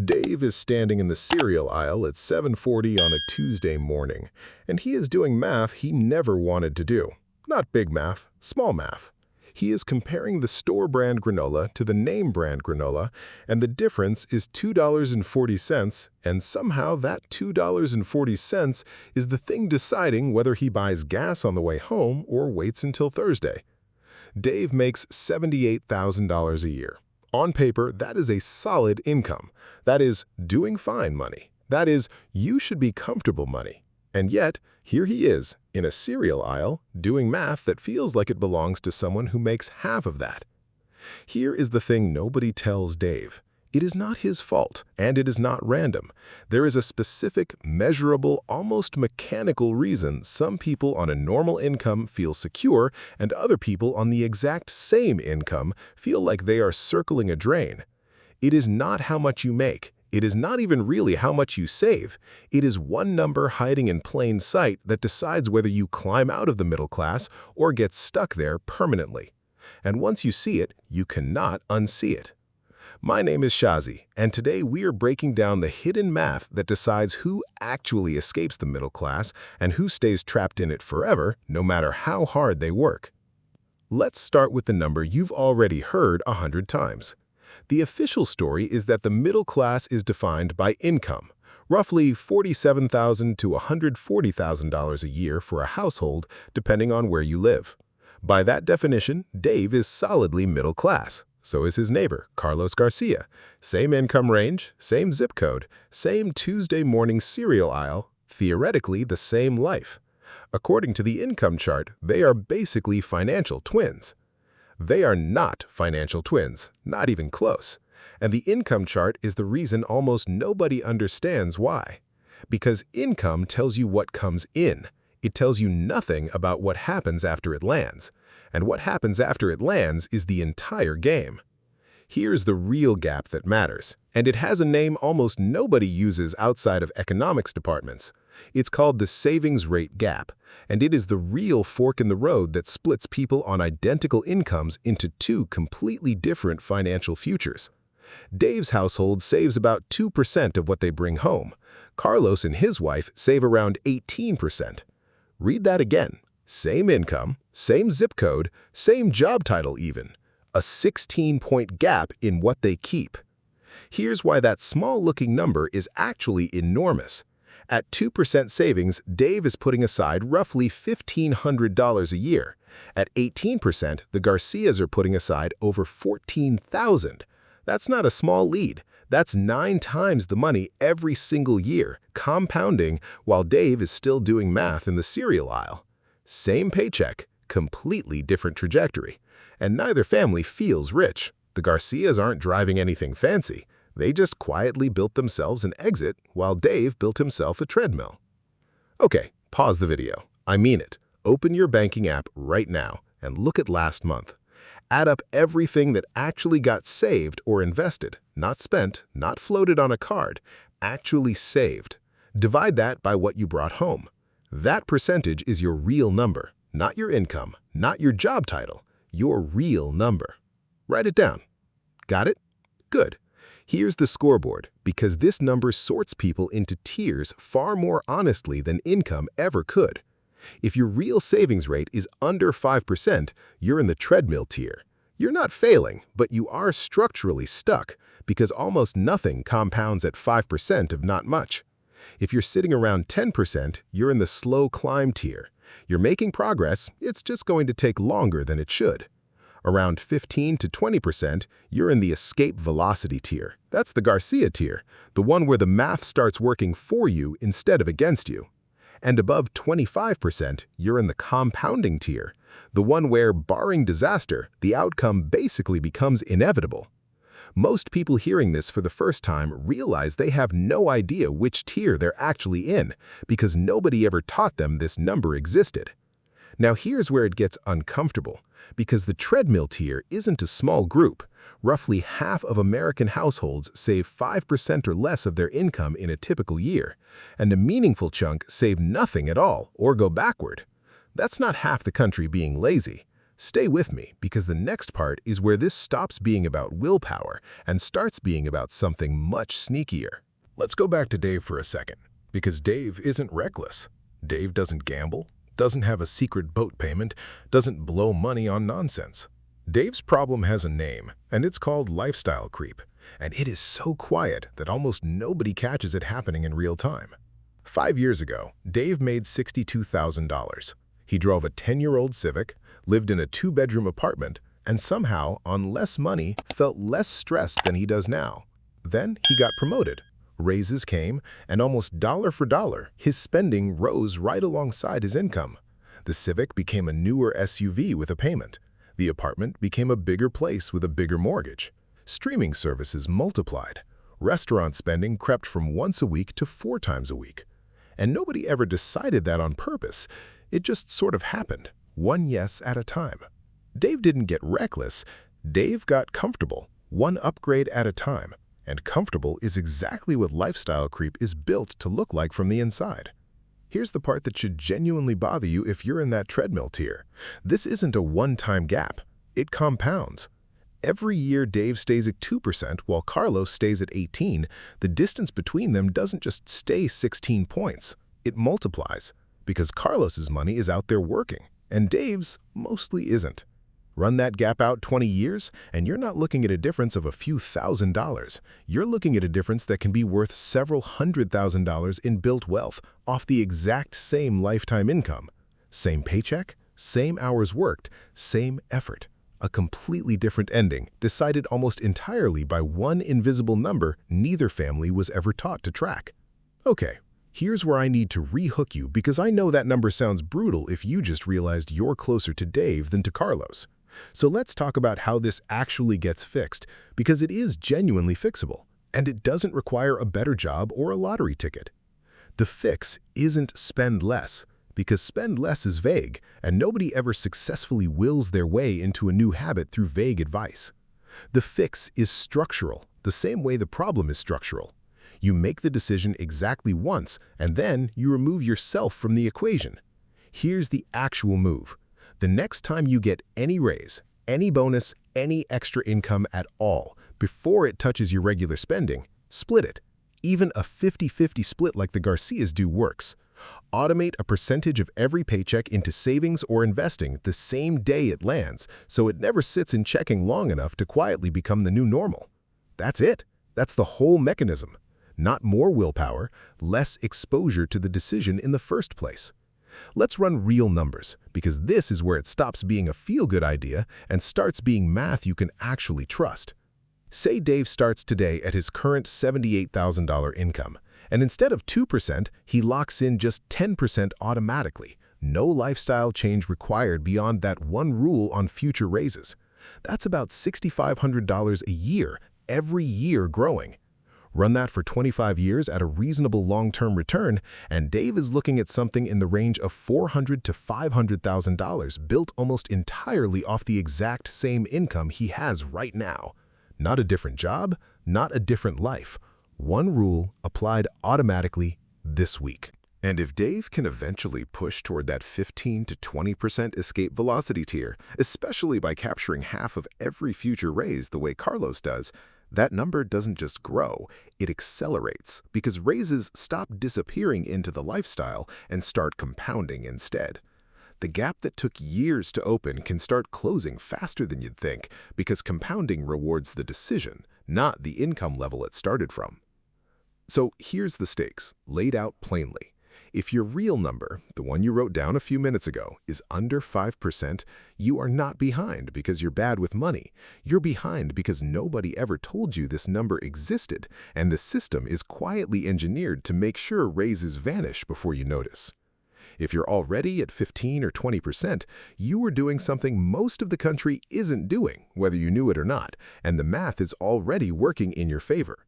Dave is standing in the cereal aisle at 7:40 on a Tuesday morning, and he is doing math he never wanted to do. Not big math, small math. He is comparing the store brand granola to the name brand granola, and the difference is $2.40, and somehow that $2.40 is the thing deciding whether he buys gas on the way home or waits until Thursday. Dave makes $78,000 a year. On paper, that is a solid income. That is doing fine money. That is, you should be comfortable money. And yet, here he is, in a cereal aisle, doing math that feels like it belongs to someone who makes half of that. Here is the thing nobody tells Dave. It is not his fault, and it is not random. There is a specific, measurable, almost mechanical reason some people on a normal income feel secure and other people on the exact same income feel like they are circling a drain. It is not how much you make. It is not even really how much you save. It is one number hiding in plain sight that decides whether you climb out of the middle class or get stuck there permanently. And once you see it, you cannot unsee it. My name is Shazi, and today we are breaking down the hidden math that decides who actually escapes the middle class and who stays trapped in it forever, no matter how hard they work. Let's start with the number you've already heard 100 times. The official story is that the middle class is defined by income, roughly $47,000 to $140,000 a year for a household, depending on where you live. By that definition, Dave is solidly middle class. So is his neighbor, Carlos Garcia. Same income range, same zip code, same Tuesday morning cereal aisle, theoretically the same life. According to the income chart, they are basically financial twins. They are not financial twins, not even close. And the income chart is the reason almost nobody understands why. Because income tells you what comes in. It tells you nothing about what happens after it lands. And what happens after it lands is the entire game. Here's the real gap that matters, and it has a name almost nobody uses outside of economics departments. It's called the savings rate gap, and it is the real fork in the road that splits people on identical incomes into two completely different financial futures. Dave's household saves about 2% of what they bring home. Carlos and his wife save around 18%. Read that again. Same income, same zip code, same job title even. A 16-point gap in what they keep. Here's why that small-looking number is actually enormous. At 2% savings, Dave is putting aside roughly $1,500 a year. At 18%, the Garcias are putting aside over $14,000. That's not a small lead. That's 9 times the money every single year, compounding while Dave is still doing math in the cereal aisle. Same paycheck, completely different trajectory. And neither family feels rich. The Garcias aren't driving anything fancy. They just quietly built themselves an exit while Dave built himself a treadmill. Okay, pause the video. I mean it. Open your banking app right now and look at last month. Add up everything that actually got saved or invested, not spent, not floated on a card, actually saved. Divide that by what you brought home. That percentage is your real number, not your income, not your job title, your real number. Write it down. Got it? Good. Here's the scoreboard, because this number sorts people into tiers far more honestly than income ever could. If your real savings rate is under 5%, you're in the treadmill tier. You're not failing, but you are structurally stuck, because almost nothing compounds at 5% of not much. If you're sitting around 10%, you're in the slow climb tier. You're making progress, it's just going to take longer than it should. Around 15 to 20%, you're in the escape velocity tier. That's the Garcia tier, the one where the math starts working for you instead of against you. And above 25%, you're in the compounding tier, the one where, barring disaster, the outcome basically becomes inevitable. Most people hearing this for the first time realize they have no idea which tier they're actually in because nobody ever taught them this number existed. Now here's where it gets uncomfortable, because the treadmill tier isn't a small group. Roughly half of American households save 5% or less of their income in a typical year, and a meaningful chunk save nothing at all or go backward. That's not half the country being lazy. Stay with me because the next part is where this stops being about willpower and starts being about something much sneakier. Let's go back to Dave for a second, because Dave isn't reckless. Dave doesn't gamble, doesn't have a secret boat payment, doesn't blow money on nonsense. Dave's problem has a name, and it's called lifestyle creep, and it is so quiet that almost nobody catches it happening in real time. 5 years ago, Dave made $62,000. He drove a 10-year-old Civic, lived in a 2-bedroom apartment, and somehow, on less money, felt less stressed than he does now. Then he got promoted. Raises came, and almost dollar for dollar, his spending rose right alongside his income. The Civic became a newer SUV with a payment. The apartment became a bigger place with a bigger mortgage. Streaming services multiplied. Restaurant spending crept from once a week to 4 times a week. And nobody ever decided that on purpose. It just sort of happened, one yes at a time. Dave didn't get reckless. Dave got comfortable, one upgrade at a time. And comfortable is exactly what lifestyle creep is built to look like from the inside. Here's the part that should genuinely bother you if you're in that treadmill tier. This isn't a one-time gap. It compounds. Every year Dave stays at 2% while Carlos stays at 18%, the distance between them doesn't just stay 16 points. It multiplies, because Carlos's money is out there working, and Dave's mostly isn't. Run that gap out 20 years, and you're not looking at a difference of a few $1,000s. You're looking at a difference that can be worth several $100,000 in built wealth off the exact same lifetime income. Same paycheck, same hours worked, same effort. A completely different ending, decided almost entirely by one invisible number neither family was ever taught to track. Okay, here's where I need to re-hook you because I know that number sounds brutal if you just realized you're closer to Dave than to Carlos. So let's talk about how this actually gets fixed, because it is genuinely fixable, and it doesn't require a better job or a lottery ticket. The fix isn't spend less, because spend less is vague, and nobody ever successfully wills their way into a new habit through vague advice. The fix is structural, the same way the problem is structural. You make the decision exactly once, and then you remove yourself from the equation. Here's the actual move. The next time you get any raise, any bonus, any extra income at all, before it touches your regular spending, split it. Even a 50-50 split like the Garcias do works. Automate a percentage of every paycheck into savings or investing the same day it lands, so it never sits in checking long enough to quietly become the new normal. That's it. That's the whole mechanism. Not more willpower, less exposure to the decision in the first place. Let's run real numbers, because this is where it stops being a feel-good idea and starts being math you can actually trust. Say Dave starts today at his current $78,000 income, and instead of 2%, he locks in just 10% automatically. No lifestyle change required beyond that one rule on future raises. That's about $6,500 a year, every year growing. Run that for 25 years at a reasonable long-term return, and Dave is looking at something in the range of $400,000 to $500,000 built almost entirely off the exact same income he has right now. Not a different job, not a different life. One rule applied automatically this week. And if Dave can eventually push toward that 15 to 20% escape velocity tier, especially by capturing half of every future raise the way Carlos does, that number doesn't just grow, it accelerates, because raises stop disappearing into the lifestyle and start compounding instead. The gap that took years to open can start closing faster than you'd think, because compounding rewards the decision, not the income level it started from. So here's the stakes, laid out plainly. If your real number, the one you wrote down a few minutes ago, is under 5%, you are not behind because you're bad with money. You're behind because nobody ever told you this number existed, and the system is quietly engineered to make sure raises vanish before you notice. If you're already at 15 or 20%, you are doing something most of the country isn't doing, whether you knew it or not, and the math is already working in your favor.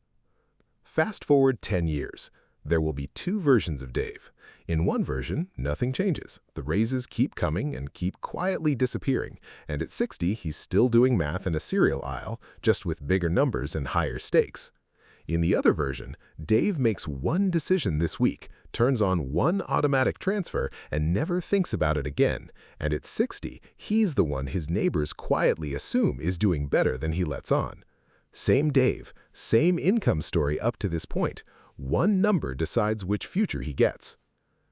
Fast forward 10 years. There will be 2 versions of Dave. In one version, nothing changes. The raises keep coming and keep quietly disappearing, and at 60, he's still doing math in a cereal aisle, just with bigger numbers and higher stakes. In the other version, Dave makes one decision this week, turns on one automatic transfer, and never thinks about it again. And at 60, he's the one his neighbors quietly assume is doing better than he lets on. Same Dave, same income story up to this point. One number decides which future he gets.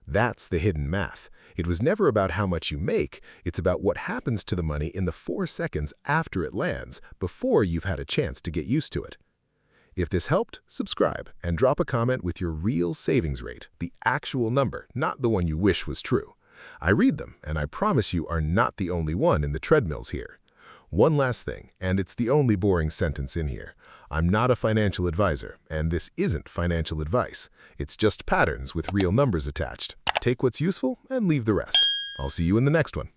That's the hidden math. It was never about how much you make, it's about what happens to the money in the 4 seconds after it lands, before you've had a chance to get used to it. If this helped, subscribe and drop a comment with your real savings rate, the actual number, not the one you wish was true. I read them, and I promise you are not the only one in the treadmills here. One last thing, and it's the only boring sentence in here. I'm not a financial advisor, and this isn't financial advice. It's just patterns with real numbers attached. Take what's useful and leave the rest. I'll see you in the next one.